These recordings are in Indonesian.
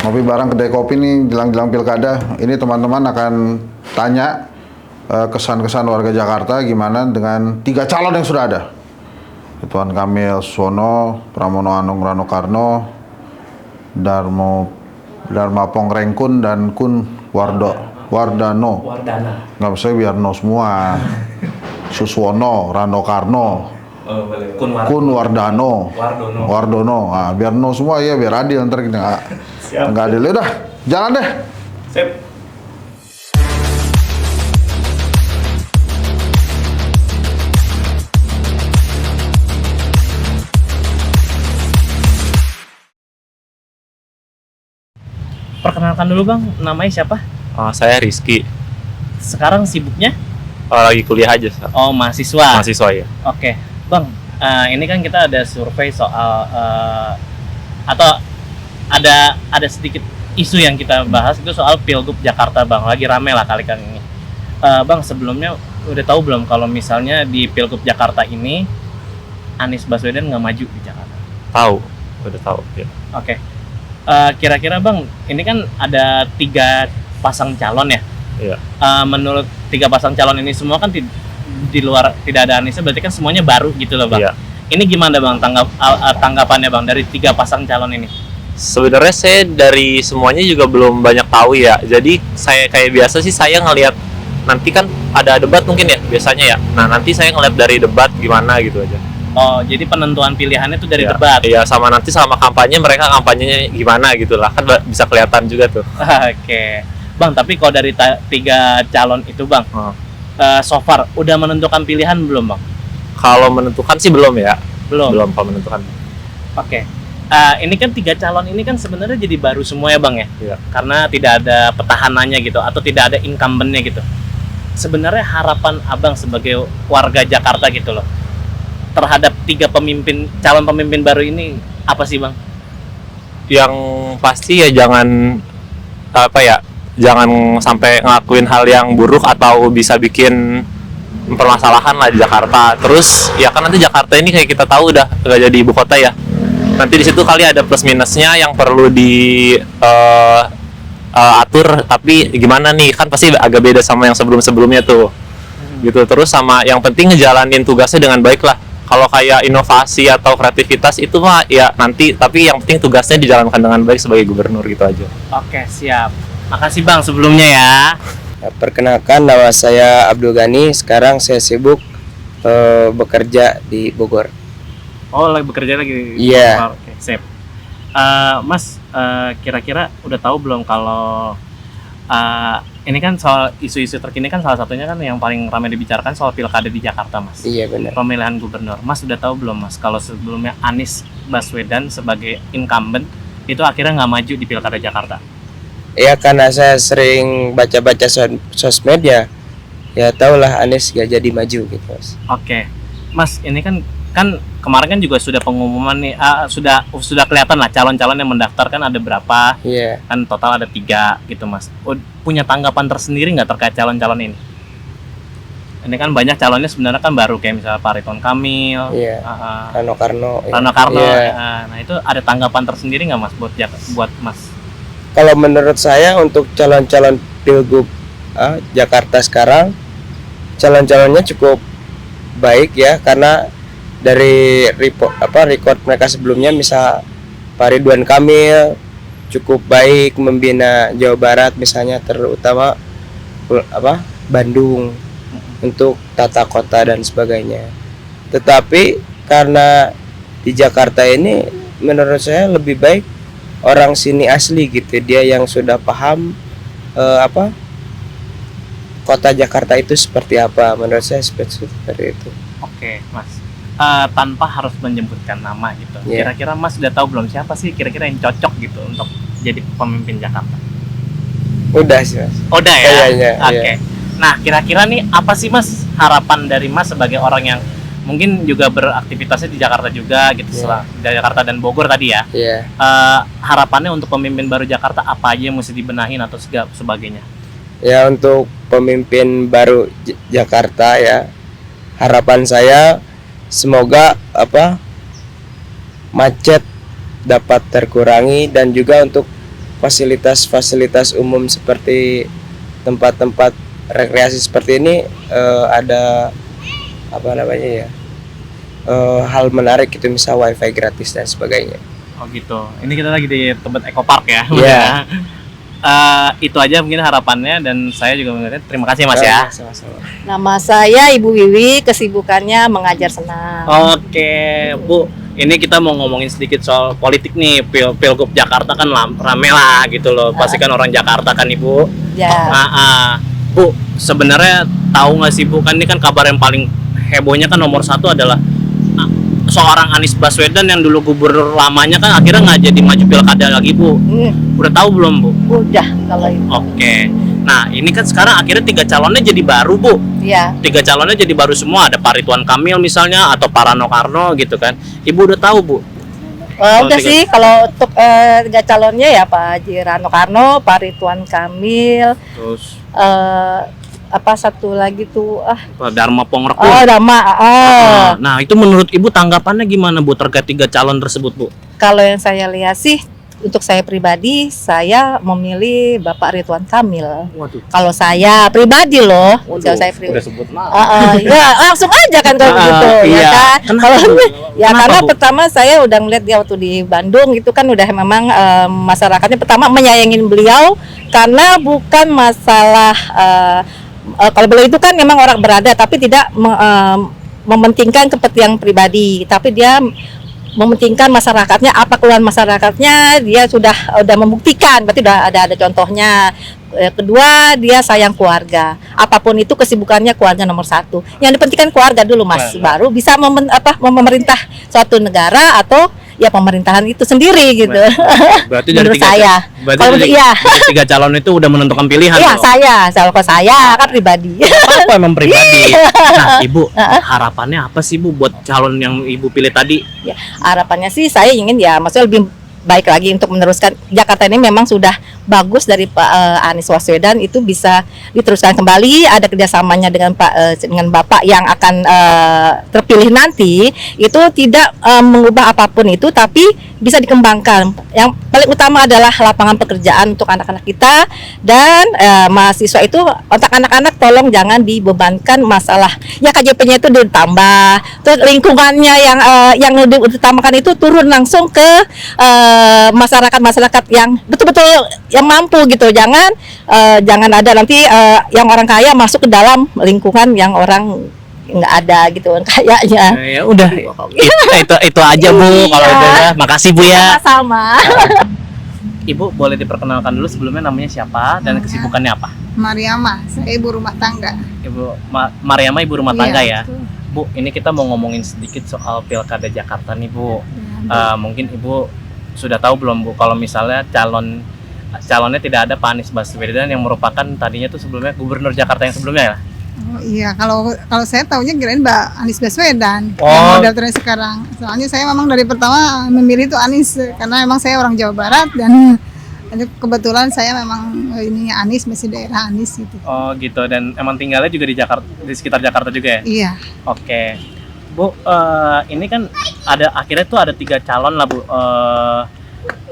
Ngopi bareng kedai kopi nih jelang-jelang pilkada. Ini teman-teman akan tanya kesan-kesan warga Jakarta gimana dengan 3 calon yang sudah ada. Tuan Kamil Suswono, Pramono Anung Rano Karno, Dharma Pongrengkun, dan Kun Wardano. Nggak bisa biar no semua. Suswono, Rano Karno, Kun Wardono. Nah, biar no semua ya, biar adil, ntar kita nggak adil. Udah, jalan deh. Sip. Perkenalkan dulu Bang, namanya siapa? Saya Rizky. Sekarang sibuknya? Lagi kuliah aja. Oh, mahasiswa. Mahasiswa ya. Oke, Bang. Ini kan kita ada survei soal atau ada sedikit isu yang kita bahas itu soal Pilgub Jakarta, Bang. Lagi rame lah kali ini. Bang, sebelumnya udah tahu belum kalau misalnya di Pilgub Jakarta ini Anies Baswedan nggak maju di Jakarta? Tahu, udah tahu. Ya. Oke. Kira-kira Bang, ini kan ada 3 pasang calon ya. Iya. Menurut 3 pasang calon ini semua kan di luar tidak ada Aniesnya, berarti kan semuanya baru gitu loh Bang. Iya. Ini gimana Bang tanggapannya Bang dari 3 pasang calon ini? Sebenarnya saya dari semuanya juga belum banyak tahu ya. Jadi saya kayak biasa sih, saya ngelihat nanti kan ada debat mungkin ya biasanya ya. Nah nanti saya ngeliat dari debat gimana gitu aja. Oh, jadi penentuan pilihannya itu dari Ya, debat. iya, sama nanti selama kampanye mereka kampanyenya gimana gitu lah, kan bisa kelihatan juga tuh. Oke. Bang, tapi kalau dari 3 calon itu Bang, so far udah menentukan pilihan belum Bang? Kalau menentukan sih belum ya. Belum. Belum kalau menentukan. Oke. Ini kan 3 calon ini kan sebenarnya jadi baru semua ya Bang ya? Iya. Karena tidak ada petahananya gitu atau tidak ada incumbent-nya gitu. Sebenarnya harapan Abang sebagai warga Jakarta gitu loh terhadap 3 calon pemimpin baru ini apa sih Bang? Yang pasti ya jangan jangan sampai ngelakuin hal yang buruk atau bisa bikin permasalahan lah di Jakarta. Terus ya kan nanti Jakarta ini kayak kita tahu udah nggak jadi ibu kota ya. Nanti di situ kali ada plus minusnya yang perlu di atur, tapi gimana nih, kan pasti agak beda sama yang sebelum-sebelumnya tuh. Gitu. Terus sama yang penting ngejalanin tugasnya dengan baik lah. Kalau kayak inovasi atau kreativitas itu mah ya nanti, tapi yang penting tugasnya dijalankan dengan baik sebagai gubernur gitu aja. Oke, siap. Makasih Bang sebelumnya ya. Perkenalkan, nama saya Abdul Ghani. Sekarang saya sibuk bekerja di Bogor. Oh, lagi bekerja lagi. Iya. Oke, sip. Mas, kira-kira udah tahu belum kalau ini kan soal isu-isu terkini kan salah satunya kan yang paling ramai dibicarakan soal pilkada di Jakarta, Mas. Iya, benar. Pemilihan gubernur. Mas udah tahu belum Mas kalau sebelumnya Anies Baswedan sebagai incumbent itu akhirnya nggak maju di pilkada Jakarta? Ya, karena saya sering baca-baca sosmed ya tahulah Anies gak jadi maju gitu, Mas. Oke, Mas, ini kan kemarin kan juga sudah pengumuman nih, sudah kelihatan lah calon-calon yang mendaftar kan ada berapa? Iya. Kan total ada 3 gitu Mas. Punya tanggapan tersendiri nggak terkait calon-calon ini? Ini kan banyak calonnya sebenarnya kan baru kayak misalnya Pak Ridwan Kamil, Iya. Rano Karno. Rano Karno. Iya. Nah itu ada tanggapan tersendiri nggak Mas buat Mas? Kalau menurut saya untuk calon-calon Pilgub Jakarta sekarang, calon-calonnya cukup baik ya, karena dari record mereka sebelumnya, misal Pak Ridwan Kamil cukup baik membina Jawa Barat misalnya, terutama Bandung untuk tata kota dan sebagainya. Tetapi karena di Jakarta ini menurut saya lebih baik orang sini asli gitu, dia yang sudah paham kota Jakarta itu seperti apa. Menurut saya seperti itu. Oke, Mas. Tanpa harus menyebutkan nama gitu. Yeah. Kira-kira Mas sudah tahu belum siapa sih kira-kira yang cocok gitu untuk jadi pemimpin Jakarta? Udah sih, Mas. Udah ya? Kayaknya, Oke. iya. Nah, kira-kira nih apa sih Mas harapan dari Mas sebagai orang yang mungkin juga beraktivitasnya di Jakarta juga gitu, di Jakarta dan Bogor tadi ya? Iya. Harapannya untuk pemimpin baru Jakarta apa aja yang mesti dibenahin atau sebagainya? Ya, untuk pemimpin baru Jakarta ya, harapan saya semoga macet dapat terkurangi, dan juga untuk fasilitas-fasilitas umum seperti tempat-tempat rekreasi seperti ini ada apa namanya ya, hal menarik gitu, misal wifi gratis dan sebagainya. Oh gitu. Ini kita lagi di Tebet Eco Park ya. Iya. Itu aja mungkin harapannya, dan saya juga mengucapkan terima kasih Mas ya. Sama-sama. Nama saya Ibu Wiwi, kesibukannya mengajar senam. Oke, Bu. Ini kita mau ngomongin sedikit soal politik nih. Pilgub Jakarta kan rame lah gitu loh. Pasti kan orang Jakarta kan Ibu. Ya. Bu, sebenarnya tahu nggak sih Bu, kan ini kan kabar yang paling hebohnya kan nomor satu adalah seorang Anies Baswedan yang dulu gubernur lamanya kan akhirnya nggak jadi maju pilkada lagi Bu. Udah tahu belum Bu? Udah kalau itu. Oke. Nah ini kan sekarang akhirnya 3 calonnya jadi baru Bu. Ya. 3 calonnya jadi baru semua. Ada Pak Ridwan Kamil misalnya, atau Pak Rano Karno gitu kan. Ibu udah tahu Bu? Udah sih, kalau untuk 3 calonnya ya Pak Haji Rano Karno, Pak Ridwan Kamil, Terus apa satu lagi tuh Pak Dharma Pongrekun. Dama. Nah itu menurut Ibu tanggapannya gimana Bu terkait 3 calon tersebut Bu? Kalau yang saya lihat sih, untuk saya pribadi, saya memilih Bapak Ridwan Kamil. Waduh. Kalau saya pribadi loh, kalau saya pribadi. Udah sebut nama. Ya langsung aja kan kalau gitu, iya. ya kan. Kenapa, Kalau Bu? ya Kenapa, karena Bu? pertama saya udah ngeliat dia waktu di Bandung itu kan udah memang masyarakatnya pertama menyayangin beliau karena bukan masalah kalau beliau itu kan memang orang berada tapi tidak mementingkan kepentingan pribadi, tapi dia mementingkan masyarakatnya, apa keluhan masyarakatnya dia sudah membuktikan, berarti udah ada contohnya. Kedua, dia sayang keluarga, apapun itu kesibukannya keluarga nomor 1. Yang dipentingkan keluarga dulu Mas, baru bisa memerintah suatu negara atau ya pemerintahan itu sendiri gitu. Berarti dari menurut 3 saya. Berarti Kalau dari, iya. dari 3 calon itu udah menentukan pilihan. Iya, dong? kalau saya kan pribadi. Apa emang pribadi? Nah, Ibu, harapannya apa sih Bu buat calon yang Ibu pilih tadi? Ya, harapannya sih saya ingin ya maksudnya lebih baik lagi untuk meneruskan. Jakarta ini memang sudah bagus dari Pak Anies Baswedan, itu bisa diteruskan kembali, ada kerjasamanya dengan dengan Bapak yang akan terpilih nanti, itu tidak mengubah apapun itu, tapi bisa dikembangkan. Yang paling utama adalah lapangan pekerjaan untuk anak-anak kita, dan mahasiswa itu otak anak-anak tolong jangan dibebankan masalah ya KJP-nya itu ditambah, terus lingkungannya yang diutamakan itu turun langsung ke masyarakat yang betul-betul yang mampu gitu, jangan ada nanti yang orang kaya masuk ke dalam lingkungan yang orang nggak ada gitu kan kayaknya. Ya udah, itu aja Bu. Kalau itu ya, makasih Bu ya. Sama. Ibu boleh diperkenalkan dulu sebelumnya, namanya siapa dan kesibukannya apa? Mariama, saya ibu rumah tangga. Ibu Mariama, ibu rumah tangga ya. Betul. Bu, ini kita mau ngomongin sedikit soal Pilkada Jakarta nih Bu. Mungkin Ibu sudah tahu belum Bu kalau misalnya calonnya tidak ada Pak Anies Baswedan yang merupakan tadinya tuh sebelumnya gubernur Jakarta yang sebelumnya ya? Oh iya, kalau saya taunya kirain Mbak Anies Baswedan Oh. yang model tren sekarang. Soalnya saya memang dari pertama memilih itu Anies karena memang saya orang Jawa Barat, dan kebetulan saya memang ininya Anies, masih daerah Anies gitu. Oh gitu, dan emang tinggalnya juga di Jakarta, di sekitar Jakarta juga ya? Iya. Oke, Bu, ini kan akhirnya tuh ada 3 calon lah Bu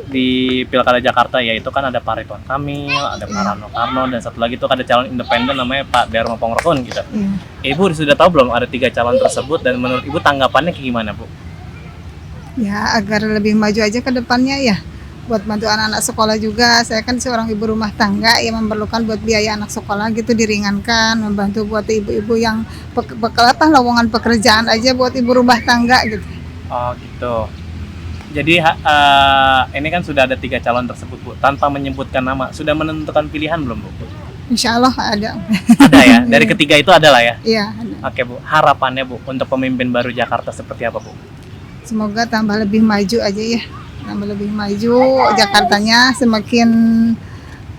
di Pilkada Jakarta, yaitu kan ada Pak Ridwan Kamil, ada Pak Rano Karno, dan satu lagi tuh ada calon independen namanya Pak Dharma Pongrekun gitu. Iya. Ibu sudah tahu belum ada 3 calon tersebut, dan menurut Ibu tanggapannya kayak gimana Bu? Ya agar lebih maju aja ke depannya ya. Buat bantu anak-anak sekolah juga. Saya kan seorang ibu rumah tangga yang memerlukan buat biaya anak sekolah gitu diringankan, membantu buat ibu-ibu yang lowongan pekerjaan aja buat ibu rumah tangga gitu. Oh gitu. Jadi ini kan sudah ada 3 calon tersebut Bu, tanpa menyebutkan nama. Sudah menentukan pilihan belum Bu? Insya Allah ada. Ada ya, dari ketiga itu ada lah ya? Iya, ada. Oke Bu, harapannya Bu untuk pemimpin baru Jakarta seperti apa Bu? Semoga tambah lebih maju aja ya. Tambah lebih maju, Jakartanya semakin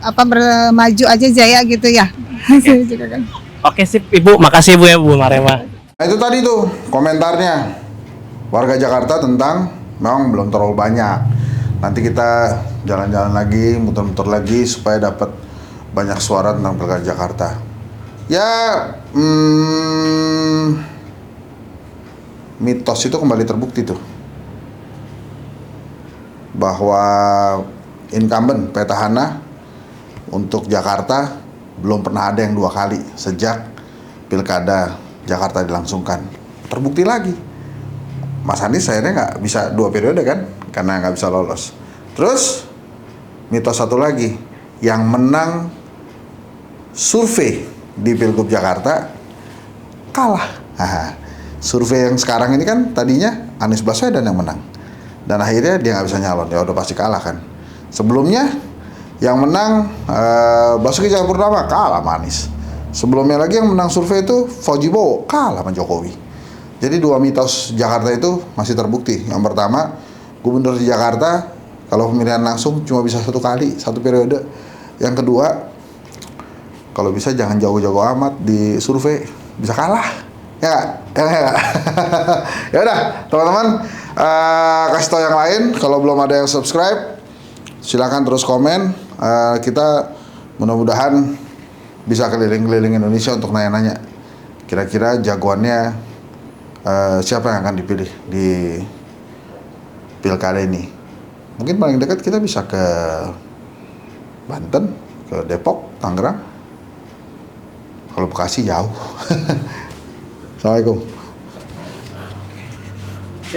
bermaju aja jaya gitu ya. Saya juga kan. Oke sip Ibu, makasih Bu ya Bu Marema. Nah itu tadi tuh komentarnya warga Jakarta tentang memang belum terlalu banyak. Nanti kita jalan-jalan lagi, muter-muter lagi supaya dapat banyak suara tentang Pilkada Jakarta. Ya, mitos itu kembali terbukti tuh, bahwa incumbent petahana untuk Jakarta belum pernah ada yang 2 kali sejak pilkada Jakarta dilangsungkan. Terbukti lagi, Mas Anies akhirnya nggak bisa 2 periode kan, karena nggak bisa lolos. Terus mitos satu lagi, yang menang survei di Pilgub Jakarta kalah. Survei yang sekarang ini kan tadinya Anies Baswedan yang menang, dan akhirnya dia nggak bisa nyalon, ya udah pasti kalah kan. Sebelumnya yang menang Basuki Cahayapurnama, kalah sama Anies. Sebelumnya lagi yang menang survei itu Fauji Bowo, kalah sama Jokowi. Jadi 2 mitos Jakarta itu masih terbukti. Yang pertama, gubernur di Jakarta kalau pemilihan langsung cuma bisa 1 kali, 1 periode. Yang kedua, kalau bisa jangan jauh-jauh amat di survei, bisa kalah. Ya nggak? Ya. Ya udah, teman-teman, kasih tau yang lain. Kalau belum ada yang subscribe, silakan terus komen. Kita mudah-mudahan bisa keliling-keliling Indonesia untuk nanya-nanya kira-kira jagoannya siapa yang akan dipilih di pilkada ini. Mungkin paling dekat kita bisa ke Banten, ke Depok, Tangerang. Kalau Bekasi jauh. Assalamualaikum.